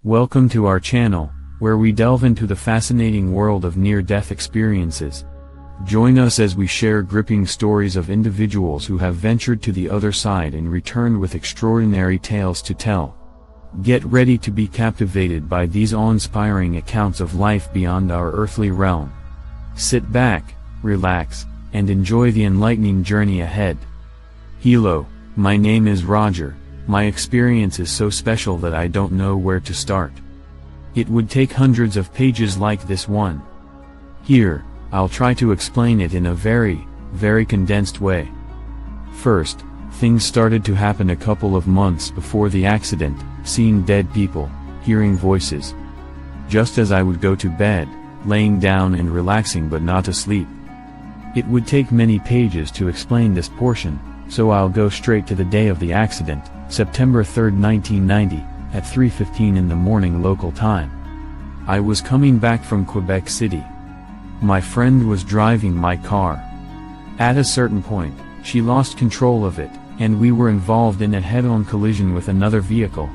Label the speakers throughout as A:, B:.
A: Welcome to our channel, where we delve into the fascinating world of near-death experiences. Join us as we share gripping stories of individuals who have ventured to the other side and returned with extraordinary tales to tell. Get ready to be captivated by these awe-inspiring accounts of life beyond our earthly realm. Sit back, relax, and enjoy the enlightening journey ahead. Hello, my name is Roger. My experience is so special that I don't know where to start. It would take hundreds of pages like this one. Here, I'll try to explain it in a very condensed way. First, things started to happen a couple of months before the accident, seeing dead people, hearing voices. Just as I would go to bed, laying down and relaxing but not asleep. It would take many pages to explain this portion, so I'll go straight to the day of the accident, September 3, 1990, at 3:15 in the morning local time. I was coming back from Quebec City. My friend was driving my car. At a certain point, she lost control of it, and we were involved in a head-on collision with another vehicle.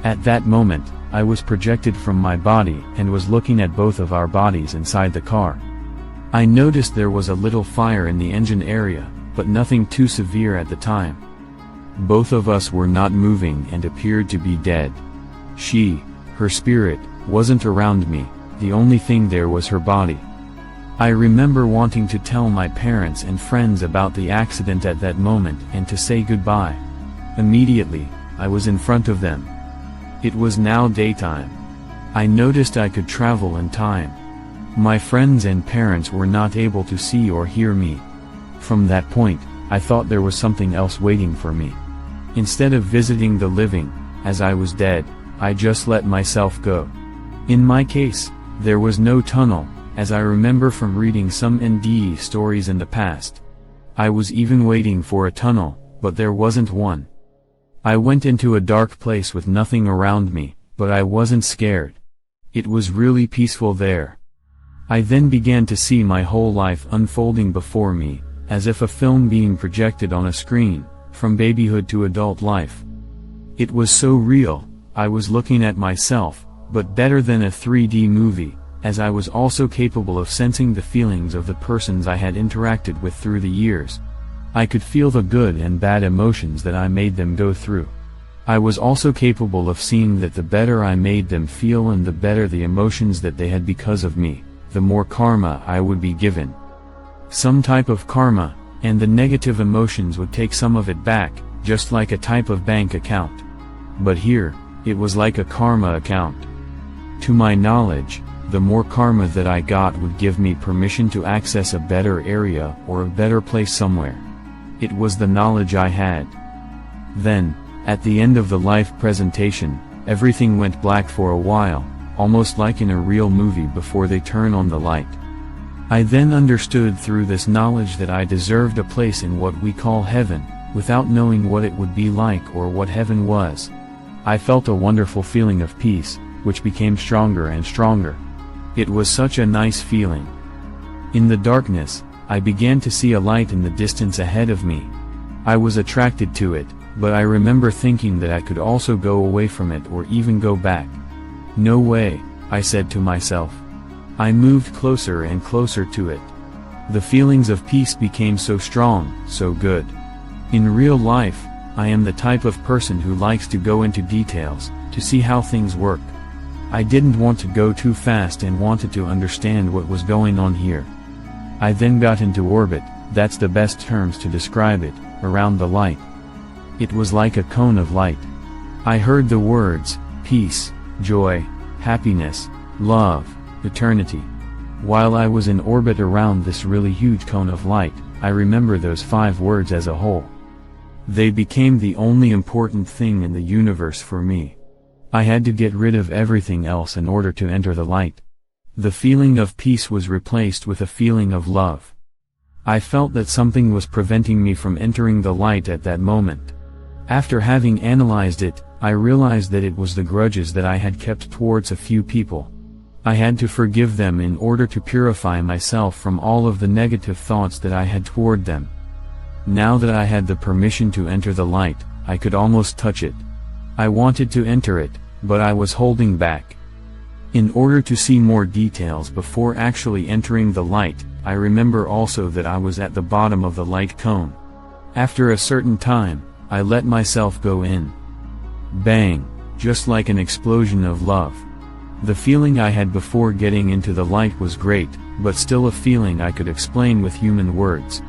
A: At that moment, I was projected from my body and was looking at both of our bodies inside the car. I noticed there was a little fire in the engine area, but nothing too severe at the time. Both of us were not moving and appeared to be dead. Her spirit, wasn't around me, the only thing there was her body. I remember wanting to tell my parents and friends about the accident at that moment and to say goodbye. Immediately, I was in front of them. It was now daytime. I noticed I could travel in time. My friends and parents were not able to see or hear me. From that point, I thought there was something else waiting for me. Instead of visiting the living, as I was dead, I just let myself go. In my case, there was no tunnel, as I remember from reading some NDE stories in the past. I was even waiting for a tunnel, but there wasn't one. I went into a dark place with nothing around me, but I wasn't scared. It was really peaceful there. I then began to see my whole life unfolding before me, as if a film being projected on a screen, from babyhood to adult life. It was so real, I was looking at myself, but better than a 3D movie, as I was also capable of sensing the feelings of the persons I had interacted with through the years. I could feel the good and bad emotions that I made them go through. I was also capable of seeing that the better I made them feel and the better the emotions that they had because of me, the more karma I would be given. Some type of karma, and the negative emotions would take some of it back, just like a type of bank account. But here, it was like a karma account. To my knowledge, the more karma that I got would give me permission to access a better area or a better place somewhere. It was the knowledge I had. Then, at the end of the live presentation, everything went black for a while, almost like in a real movie before they turn on the light. I then understood through this knowledge that I deserved a place in what we call heaven, without knowing what it would be like or what heaven was. I felt a wonderful feeling of peace, which became stronger and stronger. It was such a nice feeling. In the darkness, I began to see a light in the distance ahead of me. I was attracted to it, but I remember thinking that I could also go away from it or even go back. No way, I said to myself. I moved closer and closer to it. The feelings of peace became so strong, so good. In real life, I am the type of person who likes to go into details, to see how things work. I didn't want to go too fast and wanted to understand what was going on here. I then got into orbit, that's the best terms to describe it, around the light. It was like a cone of light. I heard the words, peace, joy, happiness, love, eternity. While I was in orbit around this really huge cone of light, I remember those 5 words as a whole. They became the only important thing in the universe for me. I had to get rid of everything else in order to enter the light. The feeling of peace was replaced with a feeling of love. I felt that something was preventing me from entering the light at that moment. After having analyzed it, I realized that it was the grudges that I had kept towards a few people. I had to forgive them in order to purify myself from all of the negative thoughts that I had toward them. Now that I had the permission to enter the light, I could almost touch it. I wanted to enter it, but I was holding back. In order to see more details before actually entering the light, I remember also that I was at the bottom of the light cone. After a certain time, I let myself go in. Bang, just like an explosion of love. The feeling I had before getting into the light was great, but still a feeling I could explain with human words.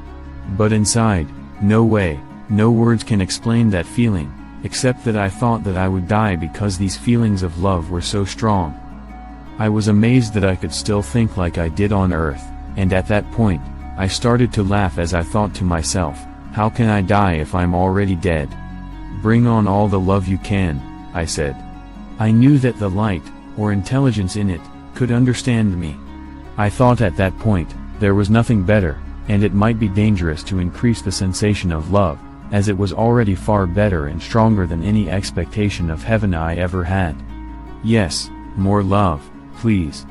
A: But inside, no way, no words can explain that feeling, except that I thought that I would die because these feelings of love were so strong. I was amazed that I could still think like I did on Earth, and at that point, I started to laugh as I thought to myself, how can I die if I'm already dead? Bring on all the love you can, I said. I knew that the light, or intelligence in it, could understand me. I thought at that point, there was nothing better, and it might be dangerous to increase the sensation of love, as it was already far better and stronger than any expectation of heaven I ever had. Yes, more love, please.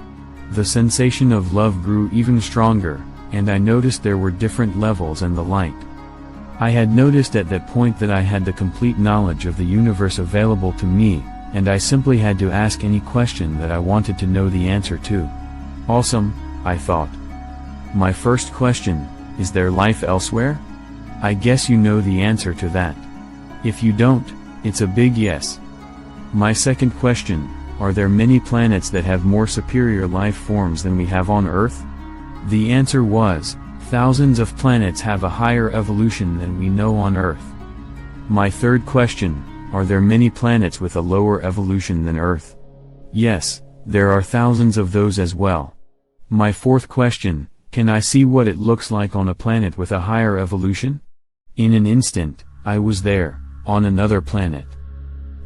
A: The sensation of love grew even stronger, and I noticed there were different levels in the light. I had noticed at that point that I had the complete knowledge of the universe available to me, and I simply had to ask any question that I wanted to know the answer to. Awesome, I thought. My first question, is there life elsewhere? I guess you know the answer to that. If you don't, it's a big yes. My second question, are there many planets that have more superior life forms than we have on Earth? The answer was, thousands of planets have a higher evolution than we know on Earth. My third question, are there many planets with a lower evolution than Earth? Yes, there are thousands of those as well. My fourth question, can I see what it looks like on a planet with a higher evolution? In an instant, I was there, on another planet.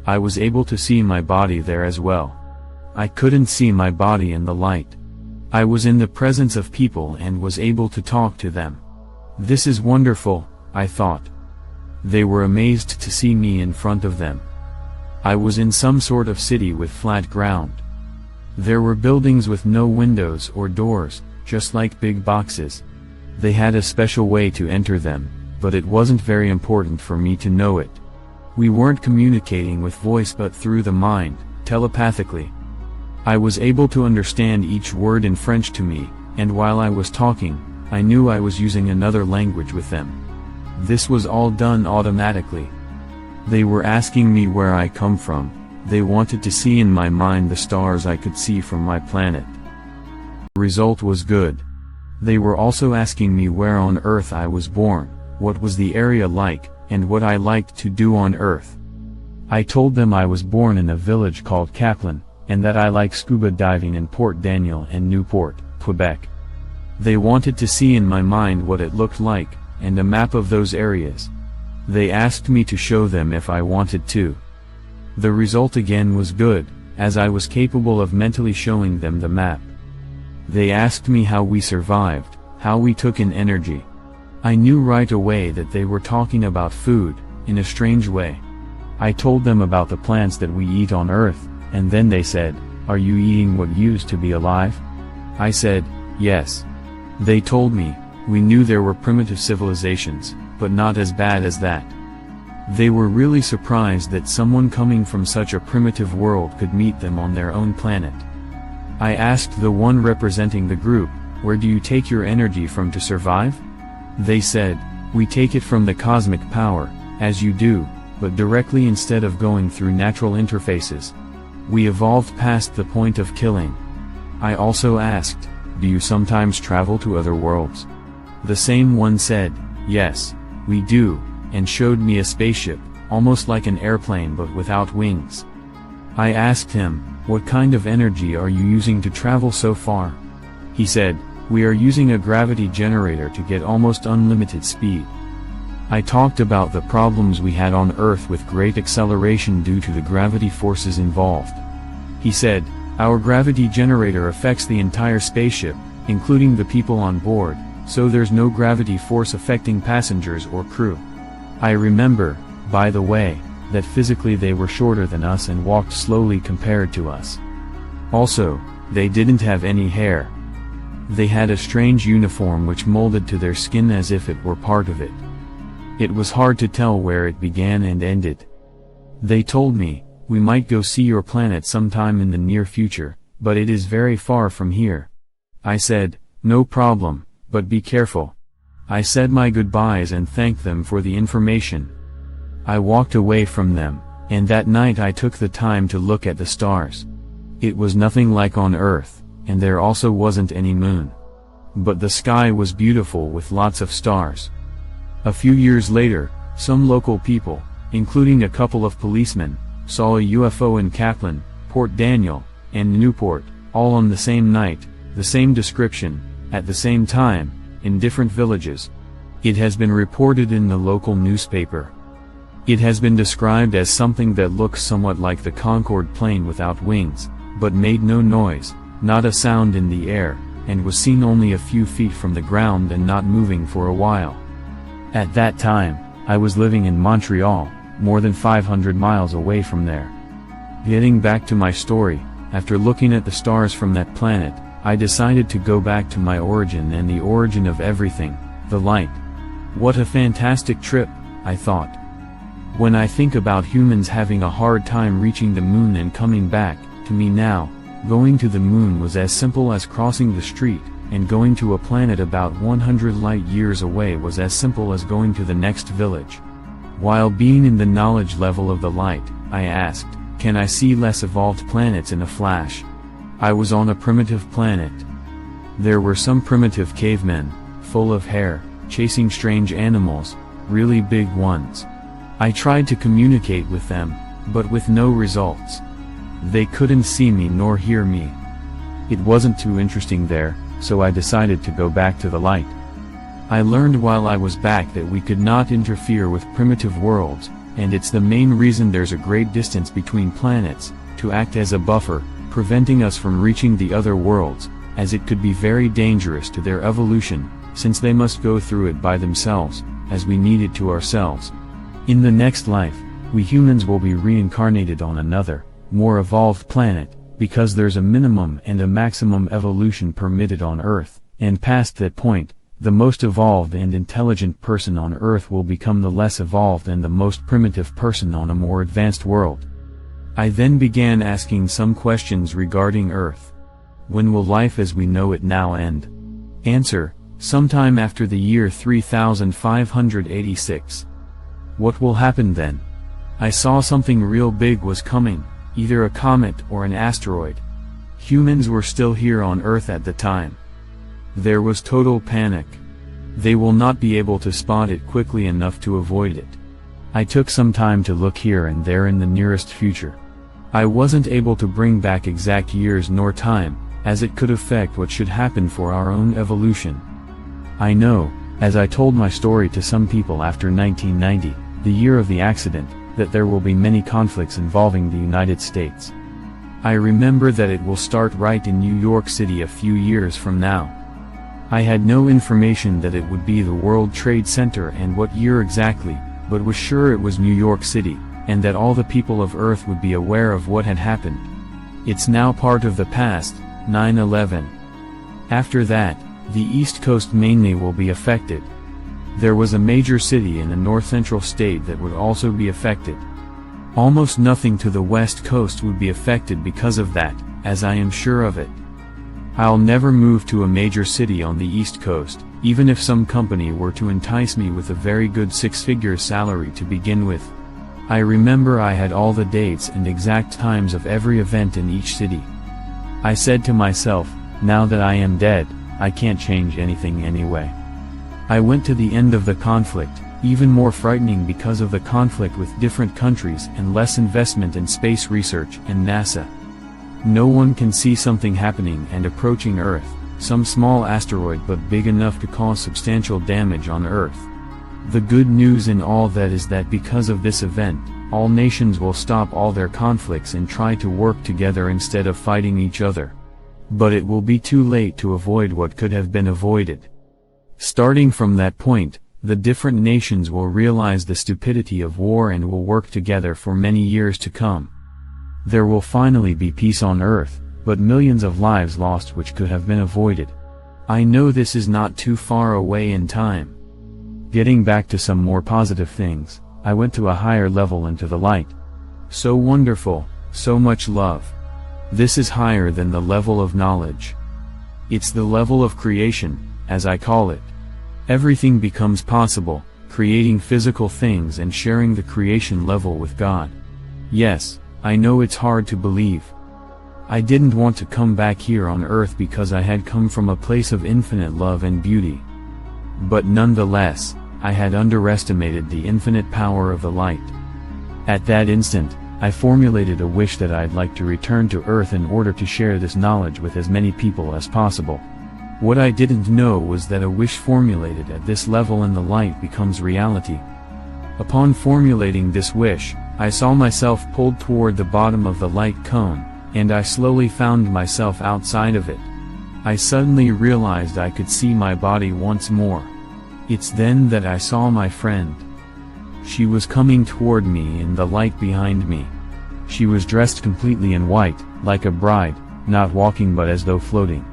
A: I was able to see my body there as well. I couldn't see my body in the light. I was in the presence of people and was able to talk to them. This is wonderful, I thought. They were amazed to see me in front of them. I was in some sort of city with flat ground. There were buildings with no windows or doors, just like big boxes. They had a special way to enter them, but it wasn't very important for me to know it. We weren't communicating with voice but through the mind, telepathically. I was able to understand each word in French to me, and while I was talking, I knew I was using another language with them. This was all done automatically. They were asking me where I come from. They wanted to see in my mind the stars I could see from my planet. The result was good. They were also asking me where on Earth I was born, what was the area like, and what I liked to do on Earth. I told them I was born in a village called Kaplan, and that I like scuba diving in Port Daniel and Newport, Quebec. They wanted to see in my mind what it looked like, and a map of those areas. They asked me to show them if I wanted to. The result again was good, as I was capable of mentally showing them the map. They asked me how we survived, how we took in energy. I knew right away that they were talking about food, in a strange way. I told them about the plants that we eat on Earth, and then they said, "Are you eating what used to be alive?" I said, "Yes." They told me, "We knew there were primitive civilizations, but not as bad as that." They were really surprised that someone coming from such a primitive world could meet them on their own planet. I asked the one representing the group, "Where do you take your energy from to survive?" They said, "We take it from the cosmic power, as you do, but directly instead of going through natural interfaces. We evolved past the point of killing." I also asked, "Do you sometimes travel to other worlds?" The same one said, "Yes, we do," and showed me a spaceship, almost like an airplane but without wings. I asked him, "What kind of energy are you using to travel so far?" He said, "We are using a gravity generator to get almost unlimited speed." I talked about the problems we had on Earth with great acceleration due to the gravity forces involved. He said, "Our gravity generator affects the entire spaceship, including the people on board, so there's no gravity force affecting passengers or crew." I remember, by the way, that physically they were shorter than us and walked slowly compared to us. Also, they didn't have any hair. They had a strange uniform which molded to their skin as if it were part of it. It was hard to tell where it began and ended. They told me, We might go see your planet sometime in the near future, but it is very far from here. I said, no problem, but be careful. I said my goodbyes and thanked them for the information. I walked away from them, and that night I took the time to look at the stars. It was nothing like on Earth, and there also wasn't any moon. But the sky was beautiful with lots of stars. A few years later, some local people, including a couple of policemen, saw a UFO in Kaplan, Port Daniel, and Newport, all on the same night, the same description, at the same time, in different villages. It has been reported in the local newspaper. It has been described as something that looks somewhat like the Concorde plane without wings, but made no noise, not a sound in the air, and was seen only a few feet from the ground and not moving for a while. At that time, I was living in Montreal, more than 500 miles away from there. Getting back to my story, after looking at the stars from that planet, I decided to go back to my origin and the origin of everything, the light. What a fantastic trip, I thought. When I think about humans having a hard time reaching the moon and coming back, to me now, going to the moon was as simple as crossing the street, and going to a planet about 100 light years away was as simple as going to the next village. While being in the knowledge level of the light, I asked, can I see less evolved planets in a flash? I was on a primitive planet. There were some primitive cavemen, full of hair, chasing strange animals, really big ones. I tried to communicate with them, but with no results. They couldn't see me nor hear me. It wasn't too interesting there, so I decided to go back to the light. I learned while I was back that we could not interfere with primitive worlds, and it's the main reason there's a great distance between planets, to act as a buffer, preventing us from reaching the other worlds, as it could be very dangerous to their evolution, since they must go through it by themselves, as we need it to ourselves. In the next life, we humans will be reincarnated on another, more evolved planet, because there's a minimum and a maximum evolution permitted on Earth, and past that point, the most evolved and intelligent person on Earth will become the less evolved and the most primitive person on a more advanced world. I then began asking some questions regarding Earth. When will life as we know it now end? Answer: sometime after the year 3586. What will happen then? I saw something real big was coming, either a comet or an asteroid. Humans were still here on Earth at the time. There was total panic. They will not be able to spot it quickly enough to avoid it. I took some time to look here and there in the nearest future. I wasn't able to bring back exact years nor time, as it could affect what should happen for our own evolution. I know, as I told my story to some people after 1990, the year of the accident, that there will be many conflicts involving the United States. I remember that it will start right in New York City a few years from now. I had no information that it would be the World Trade Center and what year exactly, but was sure it was New York City, and that all the people of Earth would be aware of what had happened. It's now part of the past, 9/11. After that, the East Coast mainly will be affected. There was a major city in the north-central state that would also be affected. Almost nothing to the West Coast would be affected because of that, as I am sure of it. I'll never move to a major city on the East Coast, even if some company were to entice me with a very good six-figure salary to begin with. I remember I had all the dates and exact times of every event in each city. I said to myself, now that I am dead, I can't change anything anyway. I went to the end of the conflict, even more frightening because of the conflict with different countries and less investment in space research and NASA. No one can see something happening and approaching Earth, some small asteroid but big enough to cause substantial damage on Earth. The good news in all that is that because of this event, all nations will stop all their conflicts and try to work together instead of fighting each other. But it will be too late to avoid what could have been avoided. Starting from that point, the different nations will realize the stupidity of war and will work together for many years to come. There will finally be peace on Earth, but millions of lives lost which could have been avoided. I know this is not too far away in time. Getting back to some more positive things, I went to a higher level into the light. So wonderful, so much love. This is higher than the level of knowledge. It's the level of creation, as I call it. Everything becomes possible, creating physical things and sharing the creation level with God. Yes, I know it's hard to believe. I didn't want to come back here on earth because I had come from a place of infinite love and beauty. But nonetheless, I had underestimated the infinite power of the light. At that instant, I formulated a wish that I'd like to return to earth in order to share this knowledge with as many people as possible. What I didn't know was that a wish formulated at this level in the light becomes reality. Upon formulating this wish, I saw myself pulled toward the bottom of the light cone, and I slowly found myself outside of it. I suddenly realized I could see my body once more. It's then that I saw my friend. She was coming toward me in the light behind me. She was dressed completely in white, like a bride, not walking but as though floating.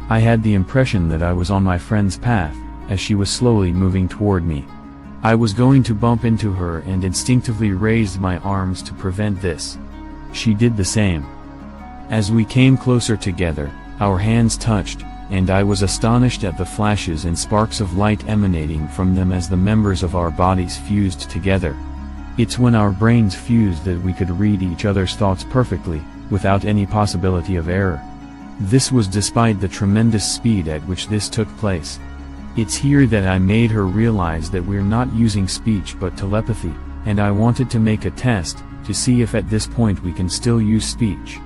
A: I had the impression that I was on my friend's path, as she was slowly moving toward me. I was going to bump into her and instinctively raised my arms to prevent this. She did the same. As we came closer together, our hands touched, and I was astonished at the flashes and sparks of light emanating from them as the members of our bodies fused together. It's when our brains fused that we could read each other's thoughts perfectly, without any possibility of error. This was despite the tremendous speed at which this took place. It's here that I made her realize that we're not using speech but telepathy, and I wanted to make a test, to see if at this point we can still use speech.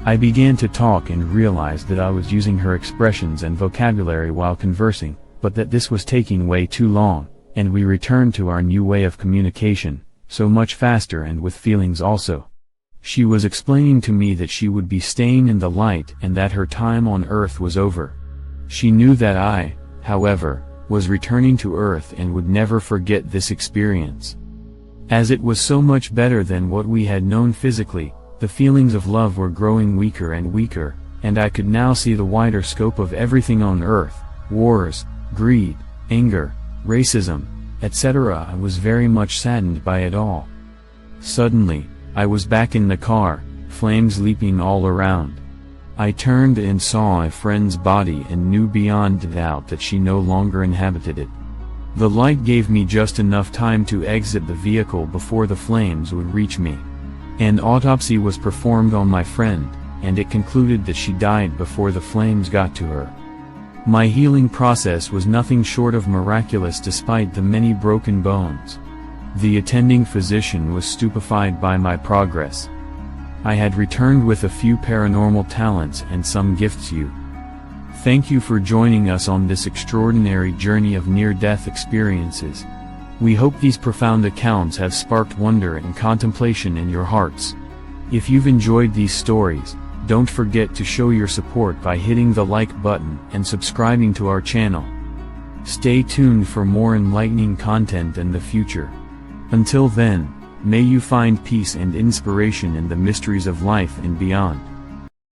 A: I began to talk and realized that I was using her expressions and vocabulary while conversing, but that this was taking way too long, and we returned to our new way of communication, so much faster and with feelings also. She was explaining to me that she would be staying in the light and that her time on earth was over. She knew that I, however, was returning to earth and would never forget this experience. As it was so much better than what we had known physically, the feelings of love were growing weaker and weaker, and I could now see the wider scope of everything on earth: wars, greed, anger, racism, etc. I was very much saddened by it all. Suddenly, I was back in the car, flames leaping all around. I turned and saw a friend's body and knew beyond doubt that she no longer inhabited it. The light gave me just enough time to exit the vehicle before the flames would reach me. An autopsy was performed on my friend, and it concluded that she died before the flames got to her. My healing process was nothing short of miraculous despite the many broken bones. The attending physician was stupefied by my progress. I had returned with a few paranormal talents and some gifts. Thank you for joining us on this extraordinary journey of near-death experiences. We hope these profound accounts have sparked wonder and contemplation in your hearts. If you've enjoyed these stories, don't forget to show your support by hitting the like button and subscribing to our channel. Stay tuned for more enlightening content in the future. Until then, may you find peace and inspiration in the mysteries of life and beyond.